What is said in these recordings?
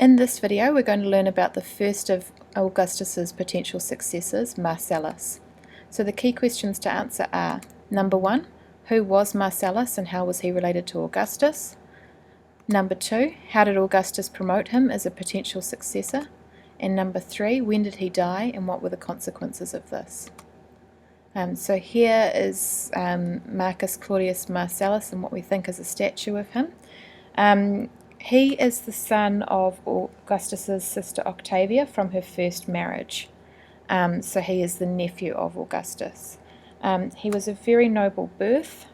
In this video we're going to learn about the first of Augustus's potential successors, Marcellus. So the key questions to answer are: number 1, who was Marcellus and how was he related to Augustus? Number 2, how did Augustus promote him as a potential successor? And number 3, when did he die and what were the consequences of this? So here is Marcus Claudius Marcellus and what we think is a statue of him. He is the son of Augustus's sister Octavia from her first marriage. So he is the nephew of Augustus. He was of very noble birth.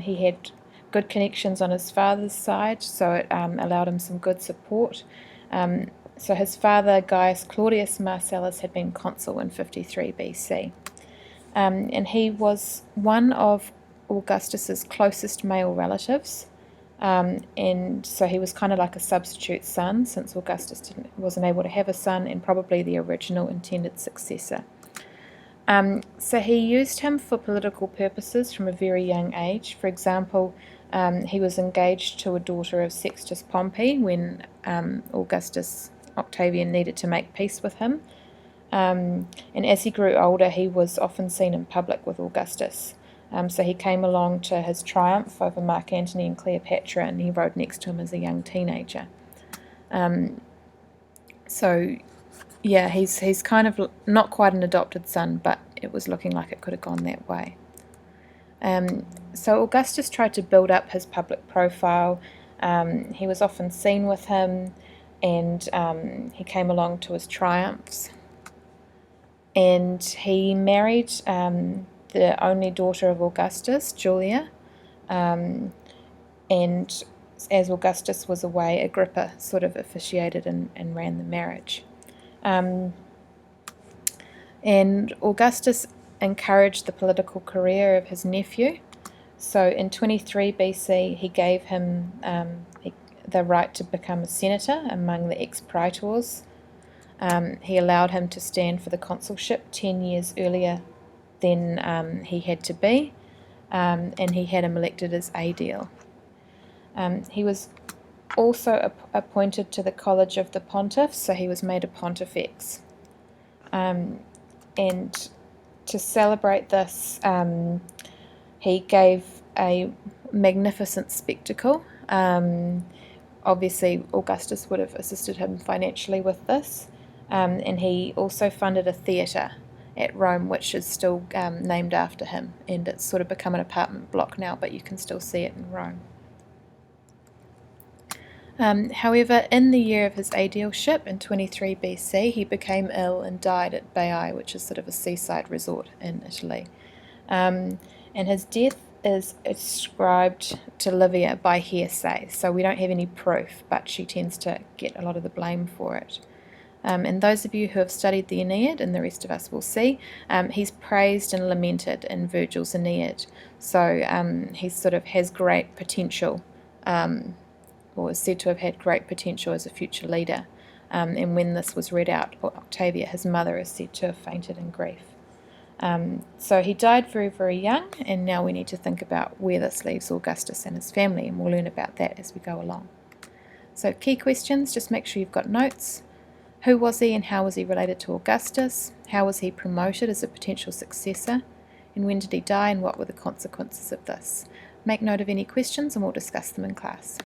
He had good connections on his father's side, so it allowed him some good support. So his father, Gaius Claudius Marcellus, had been consul in 53 BC. And he was one of Augustus's closest male relatives. And so he was kind of like a substitute son, since Augustus wasn't able to have a son, and probably the original intended successor. So he used him for political purposes from a very young age. For example, he was engaged to a daughter of Sextus Pompey when Augustus Octavian needed to make peace with him. And as he grew older, he was often seen in public with Augustus. So he came along to his triumph over Mark Antony and Cleopatra, and he rode next to him as a young teenager. So yeah, he's kind of not quite an adopted son, but it was looking like it could have gone that way. So Augustus tried to build up his public profile. He was often seen with him, and he came along to his triumphs. And he married the only daughter of Augustus, Julia, and as Augustus was away, Agrippa sort of officiated and ran the marriage. And Augustus encouraged the political career of his nephew. So in 23 BC, he gave him the right to become a senator among the ex-praetors. He allowed him to stand for the consulship 10 years earlier than he had to be, and he had him elected as aedile. He was also appointed to the College of the Pontiffs, so he was made a pontifex. And to celebrate this, he gave a magnificent spectacle. Obviously, Augustus would have assisted him financially with this, and he also funded a theatre at Rome, which is still named after him, and it's sort of become an apartment block now, but you can still see it in Rome. However, in the year of his aedileship in 23 BC, he became ill and died at Baiae, which is sort of a seaside resort in Italy. And his death is ascribed to Livia by hearsay, so we don't have any proof, but she tends to get a lot of the blame for it. And those of you who have studied the Aeneid, and the rest of us will see, he's praised and lamented in Virgil's Aeneid. So he sort of has great potential, or is said to have had great potential as a future leader. And when this was read out, Octavia, his mother, is said to have fainted in grief. So he died very, very young, and now we need to think about where this leaves Augustus and his family, and we'll learn about that as we go along. So key questions, just make sure you've got notes. Who was he and how was he related to Augustus? How was he promoted as a potential successor? And when did he die and what were the consequences of this? Make note of any questions and we'll discuss them in class.